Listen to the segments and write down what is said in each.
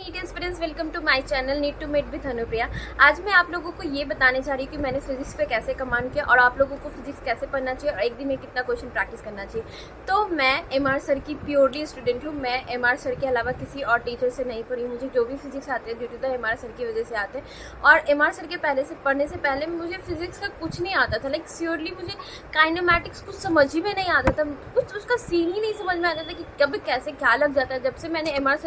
NEET aspirants, welcome to my channel NEET to met with Anupriya. आज मैं आप लोगों को ये बताने जा रही हूँ कि मैंने फिजिक्स पे कैसे कमांड किया और आप लोगों को फिजिक्स कैसे पढ़ना चाहिए और एक दिन में कितना क्वेश्चन प्रैक्टिस करना चाहिए। तो मैं एमआर सर की प्योरली स्टूडेंट हूँ। मैं एमआर सर के अलावा किसी और टीचर से नहीं पढ़ी। मुझे जो भी फिजिक्स आते हैं due to the MR sir की वजह से आते हैं। और एमआर सर के पढ़ने से पहले मुझे फिजिक्स का कुछ नहीं आता था। लाइक श्योरली मुझे काइनेमैटिक्स कुछ समझ ही में नहीं आता था, कुछ उसका सीन ही नहीं समझ में आता था कि कब कैसे क्या लग जाता है। जब से मैंने एमआर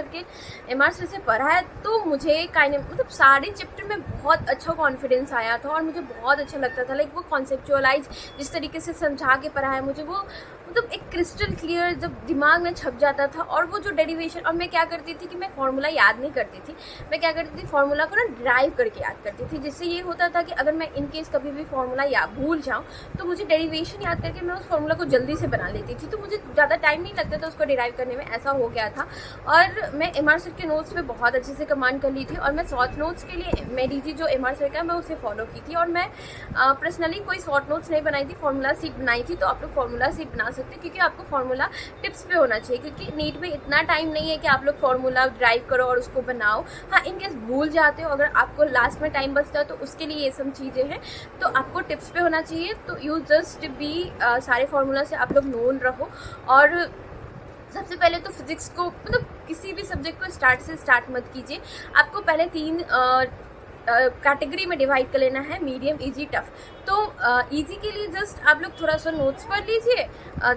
सर से पढ़ा है तो मुझे मतलब सारे चैप्टर में बहुत अच्छा कॉन्फिडेंस आया था और मुझे बहुत अच्छा लगता था। लाइक वो कॉन्सेप्चुअलाइज जिस तरीके से समझा के पढ़ा है मुझे, वो मतलब एक क्रिस्टल क्लियर जब दिमाग में छप जाता था। और वो जो डेरिवेशन, और मैं क्या करती थी कि मैं फॉर्मूला याद नहीं करती थी, मैं क्या करती थी फॉर्मूला को ना ड्राइव करके याद करती थी। जिससे ये होता था कि अगर मैं इनकेस कभी भी फॉर्मूला भूल जाऊँ तो मुझे डेरिवेशन याद करके मैं उस फॉर्मूला को जल्दी से बना लेती थी। तो मुझे ज़्यादा टाइम नहीं लगता था उसको डिराइव करने में, ऐसा हो गया था। और मैं एमआर सर के नोट्स पे बहुत अच्छे से कमांड कर ली थी। और मैं शॉर्ट नोट्स के लिए मेरी जो एमआर सर का मैं उसे फॉलो की थी। और मैं पर्सनली कोई शॉर्ट नोट्स नहीं बनाई थी, फॉर्मूला सीट बनाई थी। तो आप लोग फॉर्मूला सीट बना सकते हैं क्योंकि आपको फॉर्मूला टिप्स पे होना चाहिए, क्योंकि नीट में इतना टाइम नहीं है कि आप लोग फॉर्मूला ड्राइव करो और उसको बनाओ। हाँ, इनकेस भूल जाते हो, अगर आपको लास्ट में टाइम बचता है तो उसके लिए ये सब चीज़ें हैं। तो आपको टिप्स पे होना चाहिए। तो यू जस्ट बी सारे फॉर्मूला से आप लोग नोन रहो। और सबसे पहले तो फिजिक्स को मतलब किसी भी सब्जेक्ट को स्टार्ट मत कीजिए। आपको पहले 3 कैटेगरी में डिवाइड कर लेना है, मीडियम, इजी, टफ। तो इजी के लिए जस्ट आप लोग थोड़ा सा नोट्स पढ़ लीजिए,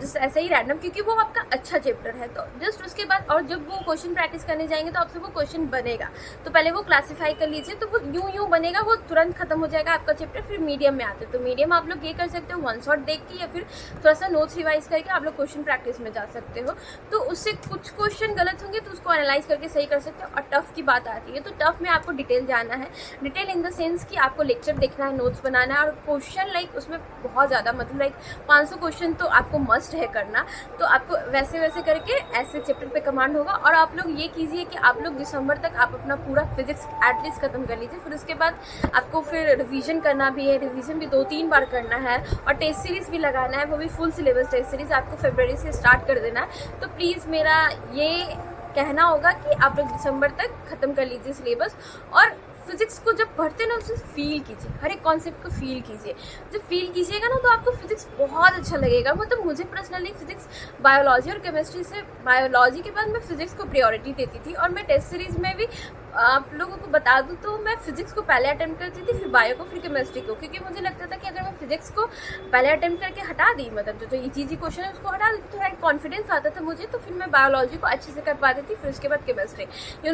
जस्ट ऐसे ही रैंडम, क्योंकि वो आपका अच्छा चैप्टर है। तो जस्ट उसके बाद और जब वो क्वेश्चन प्रैक्टिस करने जाएंगे तो आपसे वो क्वेश्चन बनेगा, तो पहले वो क्लासीफाई कर लीजिए। तो वो यूं बनेगा, वो तुरंत खत्म हो जाएगा आपका चैप्टर। फिर मीडियम में आते हैं तो मीडियम आप लोग ये कर सकते हो, वन शॉट देख के या फिर थोड़ा सा नोट्स रिवाइज करके आप लोग क्वेश्चन प्रैक्टिस में जा सकते हो। तो उससे कुछ क्वेश्चन गलत होंगे तो उसको एनालाइज करके सही कर सकते हो। और टफ की बात आती है तो टफ में आपको डिटेल जाना है, डिटेल इन द सेंस कि आपको लेक्चर देखना है, नोट्स बनाना है और क्वेश्चन लाइक उसमें बहुत ज़्यादा मतलब लाइक 500 क्वेश्चन तो आपको मस्ट है करना। तो आपको वैसे करके ऐसे चैप्टर पे कमांड होगा। और आप लोग ये कीजिए कि आप लोग दिसंबर तक आप अपना पूरा फिजिक्स एटलीस्ट खत्म कर लीजिए। फिर उसके बाद आपको फिर रिवीजन करना भी है, रिवीजन भी 2-3 बार करना है और टेस्ट सीरीज भी लगाना है, वो भी फुल सिलेबस टेस्ट सीरीज आपको फरवरी से स्टार्ट कर देना है। तो प्लीज़ मेरा ये कहना होगा कि आप लोग दिसंबर तक ख़त्म कर लीजिए सिलेबस। और फिजिक्स को जब पढ़ते हैं ना उसे फील कीजिए, हर एक कॉन्सेप्ट को फील कीजिए। जब फील कीजिएगा ना तो आपको फिजिक्स बहुत अच्छा लगेगा। मतलब मुझे पर्सनली फिजिक्स, बायोलॉजी और केमिस्ट्री से बायोलॉजी के बाद मैं फिजिक्स को प्रायोरिटी देती थी। और मैं टेस्ट सीरीज में भी आप लोगों को बता दूं तो मैं फिजिक्स को पहले अटेम्प्ट करती थी, फिर बायो को, फिर केमिस्ट्री को, क्योंकि मुझे लगता था कि अगर मैं फिजिक्स को पहले अटेम्प्ट करके हटा दी, मतलब जो इजी क्वेश्चन है उसको हटा दी, तो थोड़ा कॉन्फिडेंस आता था मुझे। तो फिर मैं बायोलॉजी को अच्छे से कर पाती थी। फिर उसके बाद केमिस्ट्री,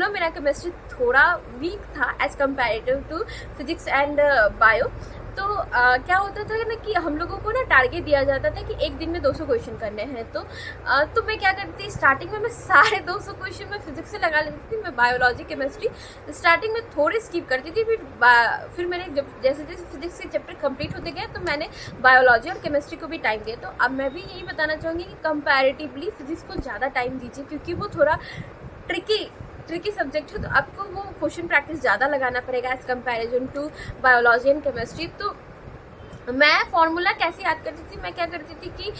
मेरा केमिस्ट्री थोड़ा वीक था as comparative to physics and bio. तो क्या होता था ना कि हम लोगों को ना टारगेट दिया जाता था कि एक दिन में 200 क्वेश्चन करने हैं। तो मैं क्या करती थी, स्टार्टिंग में मैं सारे 200 क्वेश्चन मैं फिजिक्स से लगा लेती थी। मैं बायोलॉजी, केमिस्ट्री स्टार्टिंग में थोड़े स्किप करती थी। फिर मैंने जैसे फिजिक्स के चैप्टर कंप्लीट होते गए तो मैंने बायोलॉजी और केमिस्ट्री को भी टाइम दिया। तो अब मैं भी यही बताना चाहूँगी कि कंपैरेटिवली फिजिक्स को ज़्यादा टाइम दीजिए, क्योंकि वो थोड़ा ट्रिकी सब्जेक्ट है। तो आपको वो क्वेश्चन प्रैक्टिस ज़्यादा लगाना पड़ेगा as comparison to biology and chemistry. तो मैं फार्मूला कैसे याद करती थी, मैं क्या करती थी कि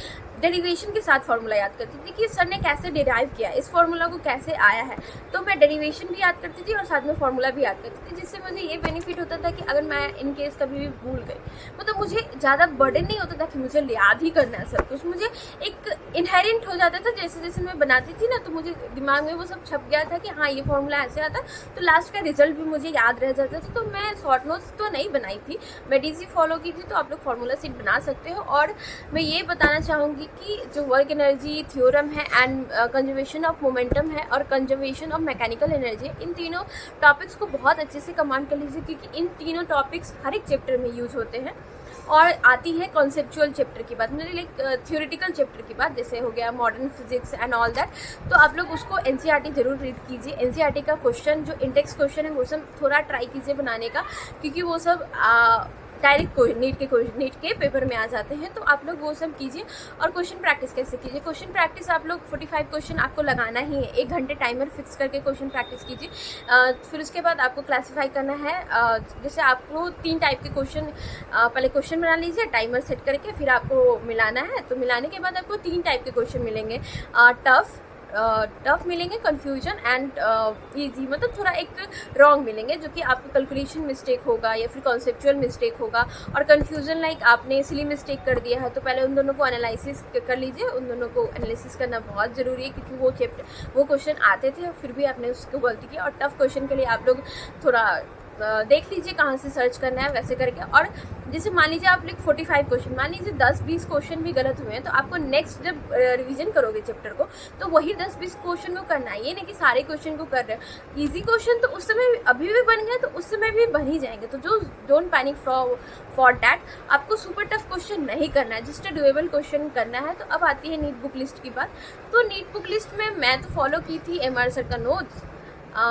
डेरिवेशन के साथ फार्मूला याद करती थी कि सर ने कैसे डिराइव किया, इस फार्मूला को कैसे आया है। तो मैं डेरिवेशन भी याद करती थी और साथ में फार्मूला भी याद करती थी, जिससे मुझे ये बेनिफिट होता था कि अगर मैं इन केस कभी भी भूल गई, मतलब मुझे ज़्यादा बर्डन नहीं होता था कि मुझे याद ही करना है सब कुछ। मुझे एक इनहेरेंट हो जाता था, जैसे जैसे मैं बनाती थी ना तो मुझे दिमाग में वो सब छप गया था कि हाँ ये फार्मूला ऐसे आता। तो लास्ट का रिजल्ट भी मुझे याद रह जाता था। तो मैं शॉर्ट नोट्स तो नहीं बनाई थी, मैं डीसी फॉलो की थी। तो आप लोग फार्मूला सीट बना सकते हो। और मैं ये बताना चाहूँगी कि जो वर्क एनर्जी थ्योरम है एंड कंजर्वेशन ऑफ मोमेंटम है और कंजर्वेशन ऑफ मैकेनिकल एनर्जी, इन तीनों टॉपिक्स को बहुत अच्छे से कमांड कर लीजिए, क्योंकि इन तीनों टॉपिक्स हर एक चैप्टर में यूज होते हैं। और आती है कॉन्सेप्चुअल चैप्टर की बात, मतलब लाइक थ्योरेटिकल चैप्टर की बात, जैसे हो गया modern physics and all that. तो आप लोग उसको एनसीईआरटी जरूर रीड कीजिए। एनसीईआरटी का क्वेश्चन जो इंडेक्स क्वेश्चन है वो सब थोड़ा ट्राई कीजिए बनाने का, क्योंकि वो सब डायरेक्ट नीट के पेपर में आ जाते हैं। तो आप लोग वो सब कीजिए। और क्वेश्चन प्रैक्टिस कैसे कीजिए, क्वेश्चन प्रैक्टिस आप लोग 45 क्वेश्चन आपको लगाना ही है, 1 घंटे टाइमर फिक्स करके क्वेश्चन प्रैक्टिस कीजिए। फिर उसके बाद आपको क्लासीफाई करना है। जैसे आपको 3 टाइप के क्वेश्चन, पहले क्वेश्चन बना लीजिए टाइमर सेट करके, फिर आपको मिलाना है। तो मिलाने के बाद आपको 3 टाइप के क्वेश्चन मिलेंगे, टफ, टफ मिलेंगे, कन्फ्यूजन एंड ईजी, मतलब थोड़ा एक रॉन्ग मिलेंगे, जो कि आपका कैलकुलेशन मिस्टेक होगा या फिर कॉन्सेप्चुअल मिस्टेक होगा, और कन्फ्यूजन लाइक आपने सिली मिस्टेक कर दिया है, तो पहले उन दोनों को एनालिसिस कर लीजिए। उन दोनों को एनालिसिस करना बहुत ज़रूरी है, क्योंकि वो क्वेश्चन आते थे, फिर भी आपने उसको गलती की। और टफ क्वेश्चन के लिए आप लोग थोड़ा देख लीजिए कहाँ से सर्च करना है, वैसे करके। और जैसे मान लीजिए आप लोग 45 क्वेश्चन, मान लीजिए 10-20 क्वेश्चन भी गलत हुए हैं, तो आपको नेक्स्ट जब रिवीजन करोगे चैप्टर को, तो वही 10-20 क्वेश्चन को करना है। ये नहीं कि सारे क्वेश्चन को कर रहे हो। ईजी क्वेश्चन तो उस समय अभी भी बन गए, तो उस समय भी बन ही जाएंगे। तो जो डोंट पैनिक फॉर दैट, आपको सुपर टफ क्वेश्चन नहीं करना है, जस्ट डुएबल क्वेश्चन करना है। तो अब आती है नीट बुक लिस्ट की बात। तो नीट बुक लिस्ट में मैं तो फॉलो की थी एमआर सर का नोट्स।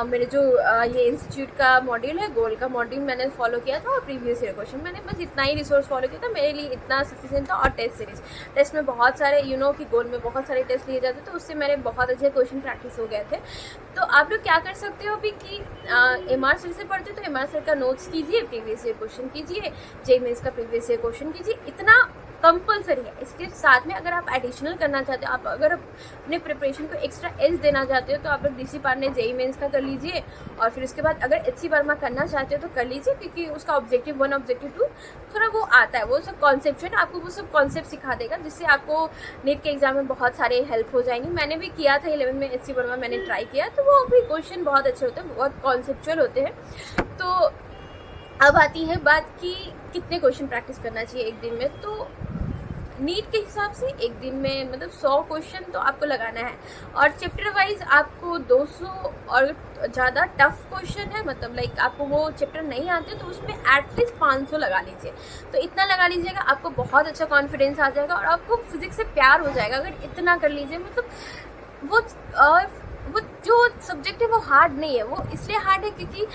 मेरे जो ये इंस्टीट्यूट का मॉड्यूल है, गोल का मॉड्यूल मैंने फॉलो किया था, और प्रीवियस ईयर क्वेश्चन, मैंने बस इतना ही रिसोर्स फॉलो किया था, मेरे लिए इतना सफिशिएंट था। और टेस्ट में बहुत सारे कि गोल में बहुत सारे टेस्ट लिए जाते, तो उससे मेरे बहुत अच्छे क्वेश्चन प्रैक्टिस हो गए थे। तो आप लोग क्या कर सकते हो अभी कि एमआर सर से पढ़ते तो एमआर सर का नोट्स कीजिए, प्रीवियस ईयर क्वेश्चन कीजिए, जेईई मेंस का प्रीवियस ईयर क्वेश्चन कीजिए, इतना कंपलसरी है। इसके साथ में अगर आप एडिशनल करना चाहते हो, आप अगर अपने प्रिपरेशन को एक्स्ट्रा एज देना चाहते हो, तो आप लोग डीसी पांडे जेईई मेंस का कर लीजिए। और फिर उसके बाद अगर एचसी वर्मा करना चाहते हो तो कर लीजिए, क्योंकि उसका ऑब्जेक्टिव 1 ऑब्जेक्टिव 2 थोड़ा वो आता है, वो सब कॉन्सेप्ट आपको वो सब कॉन्सेप्ट सिखा देगा, जिससे आपको नीट के एग्जाम में बहुत सारे हेल्प हो जाएंगे। मैंने भी किया था 11 में एचसी वर्मा, मैंने ट्राई किया, तो वो भी क्वेश्चन बहुत अच्छे होते हैं, बहुत कॉन्सेप्चुअल होते हैं। तो अब आती है बात कि कितने क्वेश्चन प्रैक्टिस करना चाहिए एक दिन में। तो नीट के हिसाब से एक दिन में मतलब 100 क्वेश्चन तो आपको लगाना है, और चैप्टर वाइज आपको 200 और ज़्यादा टफ क्वेश्चन है, मतलब लाइक आपको वो चैप्टर नहीं आते, तो उसमें एटलीस्ट 500 लगा लीजिए। तो इतना लगा लीजिएगा, आपको बहुत अच्छा कॉन्फिडेंस आ जाएगा, और आपको फिजिक्स से प्यार हो जाएगा अगर इतना कर लीजिए। मतलब वो जो सब्जेक्ट है वो हार्ड नहीं है, वो इसलिए हार्ड है क्योंकि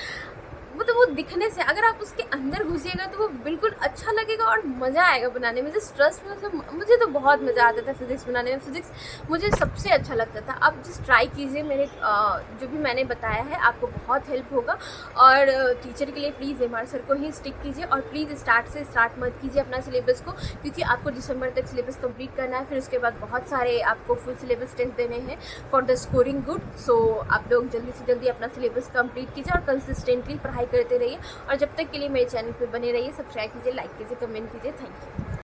वो दिखने से, अगर आप उसके अंदर घुसिएगा तो वो बिल्कुल अच्छा लगेगा और मज़ा आएगा बनाने में। जस्ट ट्रस्ट में, मतलब मुझे तो बहुत मज़ा आता था फिजिक्स बनाने में, फिजिक्स मुझे सबसे अच्छा लगता था। आप जस्ट ट्राई कीजिए, मेरे जो भी मैंने बताया है आपको बहुत हेल्प होगा। और टीचर के लिए प्लीज़ एमआर सर को ही स्टिक कीजिए, और प्लीज़ स्टार्ट मत कीजिए अपना सिलेबस को, क्योंकि आपको दिसंबर तक सिलेबस कंप्लीट करना है। फिर उसके बाद बहुत सारे आपको फुल सिलेबस टेस्ट देने हैं फॉर द स्कोरिंग गुड। सो आप लोग जल्दी से जल्दी अपना सिलेबस कंप्लीट कीजिए और कंसिस्टेंटली पढ़ाई करते रहिए। और जब तक के लिए मेरे चैनल पे बने रहिए, सब्सक्राइब कीजिए, लाइक कीजिए, कमेंट कीजिए। Thank you.